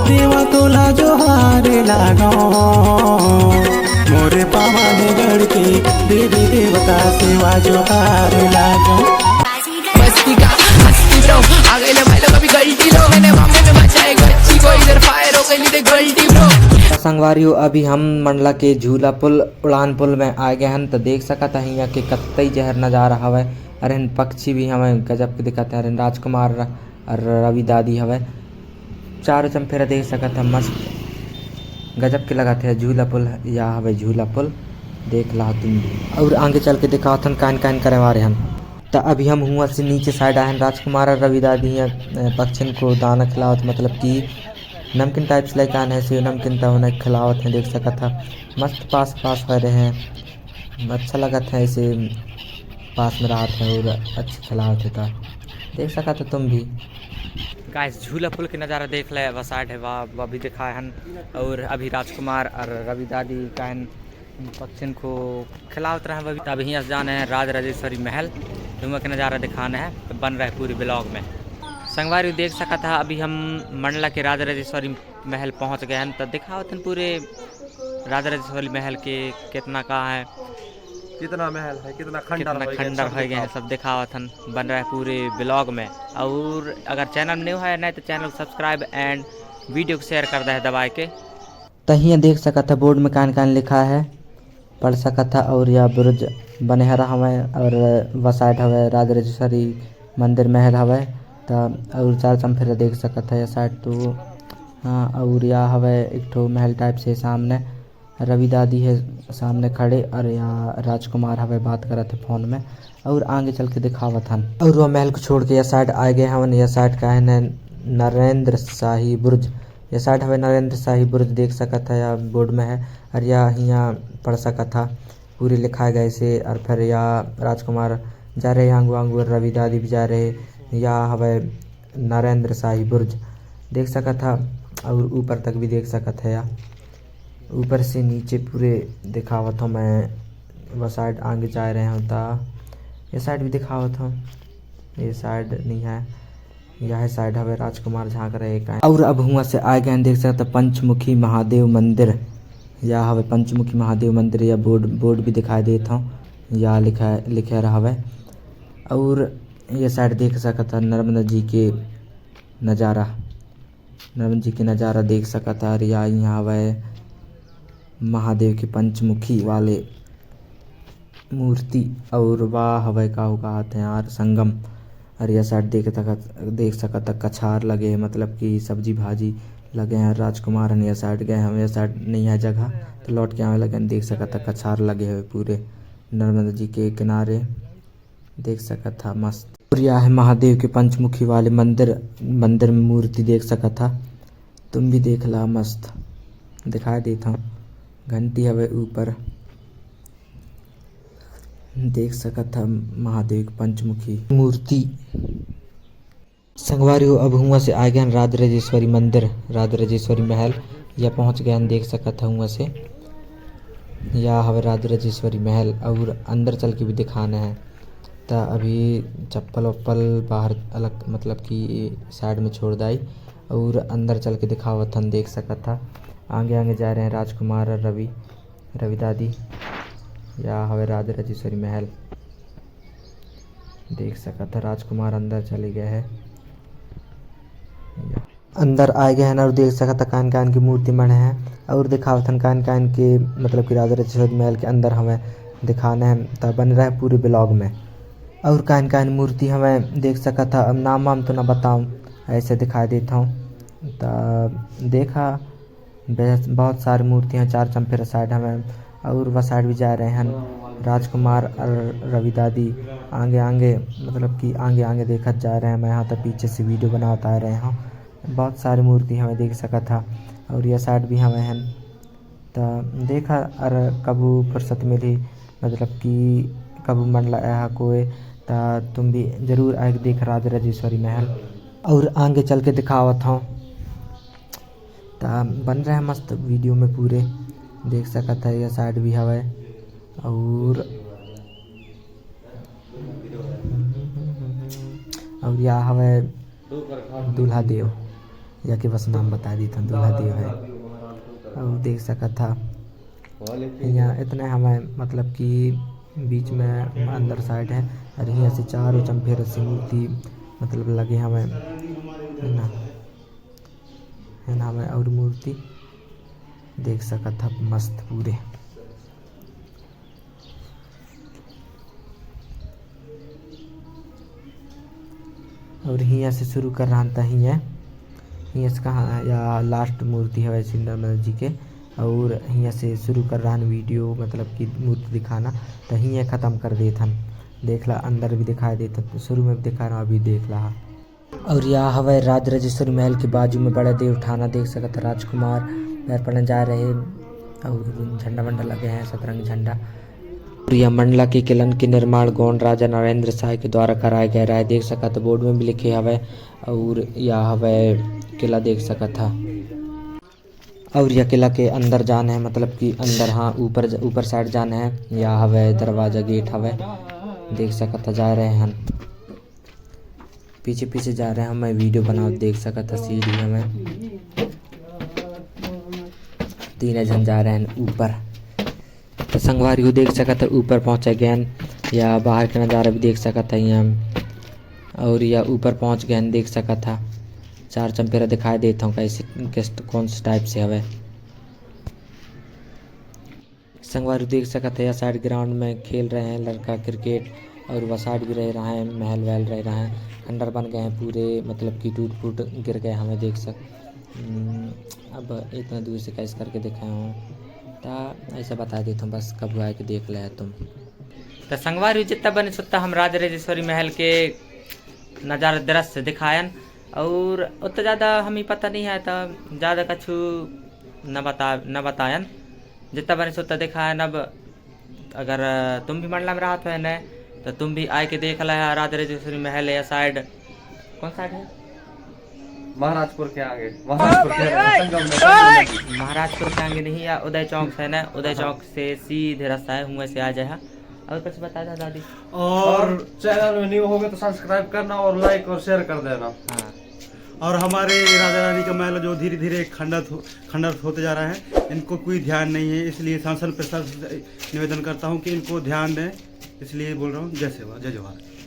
देवा तोला जोहार लागो मोरे पावा में गड़ के देवी देवता सेवा जोहार लागो। मस्ती का मस्ती ब्रो आ गए भाई लोग अभी गलती लो मैंने मामले में बचाए गच्ची को इधर फायर हो गई थी गलती ब्रो। संगवारियों अभी हम मंडला के झूला पुल उड़ान पुल में आ गए हैं तो देख सकत है यहाँ के कतई जहर नजारा हवे। अरे पक्षी भी हमें गजब के दिखते हैं। राजकुमार और रवि दादी हवे चारों चंफेरा देख सकत है मस्त गजब के लगाते हैं। झूला पुल या हवे झूला पुल देख ला तुम भी और आगे चल के दिखाओ थन कान कान करे वारे हम। तो अभी हम हुआ से नीचे साइड आए हैं। राजकुमार और रवि दादी पक्षिन को दाना खिलावत मतलब कि नमकीन टाइप्स लेके आने से नमकीन तो उन्हें खिलावत हैं देख सकत था। मस्त पास पास हो रहे हैं अच्छा लगता है ऐसे पास में रात है और अच्छी खिलावत है देख सकत है तुम भी। गाइस झूला पुल के नज़ारा देख ले वह साइड है वह भी दिखाए हन और अभी राजकुमार और रवि दादी कहन पक्षिन को खिलावत रहे वही। तब यहाँ से जाने हैं राज राजेश्वरी महल धुआं के नज़ारा दिखाना है तो बन रहा है पूरी ब्लॉग में। संगवारी देख सका था अभी हम मंडला के राज राजेश्वरी महल पहुंच गए हैं तो दिखाओ थे पूरे राज राजेश्वरी महल के कितना कहाँ है कितना महल है कितना खंडर हो गए हैं सब दिखावा थन बन रहा है पूरे ब्लॉग में। और अगर चैनल न्यू है नहीं तो चैनल सब्सक्राइब एंड वीडियो को शेयर कर दे दबाए के। तहिया देख सका था बोर्ड में कान कान लिखा है पढ़ सका था और यह बुर्ज बने हरा हमें और वह साइड हवे राज राजेश्वरी मंदिर महल हवे तो और चार चंफेरा देख सका था यह साइड तो हाँ। और यह हवे एक ठो महल टाइप से सामने रवि दादी है सामने खड़े और यहाँ राजकुमार हवे बात करा थे फोन में और आगे चल के दिखावत हन। और वह महल को छोड़ के यह साइड आ गए हवन। यह साइड का है नरेंद्र शाही बुर्ज यह साइड हवे नरेंद्र शाही बुर्ज देख सका था या बोर्ड में है और यह यहाँ पढ़ सका था पूरी लिखा गए से। और फिर यह राजकुमार जा रहे आंगू आंगू रवि दादी भी जा रहे या हवे नरेंद्र शाही बुर्ज देख सका था और ऊपर तक भी देख सका था या ऊपर से नीचे पूरे दिखावत हूँ मैं। वह साइड आगे जा रहे हैं तो ये साइड भी दिखावत हूँ ये साइड नहीं है यह साइड हवे राजकुमार झाँक रहे हैं। और अब हुआ से आ गए देख सकते पंचमुखी महादेव मंदिर या हवे पंचमुखी महादेव मंदिर या बोर्ड भी दिखाई देता हूँ या लिखा रहा हवे। और ये साइड देख सकता नर्मदा जी के नज़ारा देख सकता और यहाँ हवे महादेव के पंचमुखी वाले मूर्ति और वाह हवे का कहते हैं यार संगम। और यह साइड देख सकता कछार लगे मतलब कि सब्जी भाजी लगे हैं। राजकुमार यह साइड गए हम यह साइड नहीं है जगह तो लौट के आने लगे देख सकता कछार लगे हुए पूरे नर्मदा जी के किनारे देख सका था मस्त। और यह है महादेव के पंचमुखी वाले मंदिर में मूर्ति देख सका था तुम भी देख ला मस्त दिखाई देता हूँ। घंटी हवे ऊपर देख सका था महादेव की पंचमुखी मूर्ति। संगवारियों अब हुआ से आ गए राज राजेश्वरी मंदिर राज राजेश्वरी महल या पहुँच गए देख सका था हुआ से या हवे राज राजेश्वरी महल। और अंदर चल के भी दिखाना है तो अभी चप्पल वप्पल बाहर अलग मतलब कि साइड में छोड़ दाई और अंदर चल के दिखावत हम देख सका था। आगे जा रहे हैं राजकुमार और रवि दादी या हवे राज राजेश्वरी महल देख सका था। राजकुमार अंदर चले गए हैं अंदर आए गए हैं और देख सका था कान कान की मूर्ति बने हैं और दिखावत कान कान के मतलब कि राज राजेश्वरी महल के अंदर हमें दिखाना है तो बन रहा है पूरे ब्लॉग में। और कान कान मूर्ति हमें देख सका था अब नाम वाम तो ना बताऊँ ऐसे दिखाई देता हूँ तो देखा बहुत सारी मूर्तियाँ चार चंफेरा साइड हमें और वह साइड भी जा रहे हैं। राजकुमार और रवि दादी आगे मतलब कि आगे देखत जा रहे हैं। मैं यहाँ तक पीछे से वीडियो बनाता आ रहे हैं बहुत सारी मूर्ति हमें देख सका था और यह साइड भी हमें हैं तो देखा। और कबू फुर्सत मिली मतलब कि कबू मन लगा कोई तो तुम भी ज़रूर आके देख राज राजेश्वरी महल। और आगे चल के दिखावत हूँ तो बन रहा है मस्त वीडियो में पूरे देख सकता है। यह साइड भी हवे और यह हवे दूल्हा देव या कि बस नाम बता दी था दूल्हा दियो है। और देख सका था यहाँ इतने हमें मतलब कि बीच में अंदर साइड है और यहाँ से चारों चंफेर से मूर्ति मतलब लगे हमें है ना हमें और मूर्ति देख सका था मस्त पूरे। और यहाँ से शुरू कर रहा था यहाँ से कहाँ या लास्ट मूर्ति है वैसे नर्मदा जी के। और यहाँ से शुरू कर रहा वीडियो मतलब कि मूर्ति दिखाना तो यहाँ ख़त्म कर देता देख ला। अंदर भी दिखाई देता तो शुरू में भी दिखा रहा अभी देख रहा। और यह हवा राज राजेश्वरी महल के बाजू में बड़ा देव ठाना देख सकता राजकुमार पैर पड़ने जा रहे और झंडा वंडा लगे हैं सतरंग झंडा। और यह मंडला के किलन के निर्माण गौंड राजा नरेंद्र शाह के द्वारा कराया गया है देख सका तो बोर्ड में भी लिखे हवे। और यह हवे किला देख सका था। और यह किला के अंदर जाना है मतलब कि अंदर हाँ ऊपर साइड जाना है। यह हवे दरवाजा गेट हवे देख सका था जा रहे हैं पीछे जा रहे हैं। मैं वीडियो बनाओ देख सका था सीढ़ी हमें 3 जन जा रहे हैं ऊपर तो संगवारी को देख सका था ऊपर पहुँचा गया या बाहर का नज़ारा भी देख सका था यहाँ। और यह ऊपर पहुँच गया देख सका था 4 चंपेरा दिखाई देता हूँ कैसे किस कौन से टाइप से हवे। संगवारी देख सका था यह साइड ग्राउंड में खेल रहे हैं लड़का क्रिकेट और वह साइड भी रह रहा है महल वहल रह रहा है खंडर बन गए हैं पूरे मतलब कि टूट फूट गिर गए हमें देख अब इतना दूर से कैसे करके दिखाया हूँ तो ऐसा बता देता हूँ बस कब आए कि देख ले तुम। तो संगवारी जितना बने सुत्ता हम राज राजेश्वरी महल के नज़ारा दृश्य दिखायन और उतना ज़्यादा हमें पता नहीं है तो ज़्यादा कछु न बतायन जितना बने सुत्ता दिखायन। अब अगर तुम भी मंडला में रहा तो है न तो तुम भी आए के देख ला है राज राजेश्वरी महल या साइड कौन साइड है महाराजपुर के आगे महाराजपुर के आगे नहीं या उदय चौक है ना उदय चौक से सीधे रास्ता है वहाँ से आ जाए। और कुछ बता था दादी और चैनल में न्यू हो गए तो सब्सक्राइब करना और लाइक और शेयर कर देना। हाँ और हमारे राजा रानी का महल जो धीरे धीरे खंडर होते जा रहा है इनको कोई ध्यान नहीं है इसलिए शासन प्रशासन से निवेदन करता हूँ कि इनको ध्यान दें इसलिए बोल रहा हूँ। जय सेवा जय जवाहर।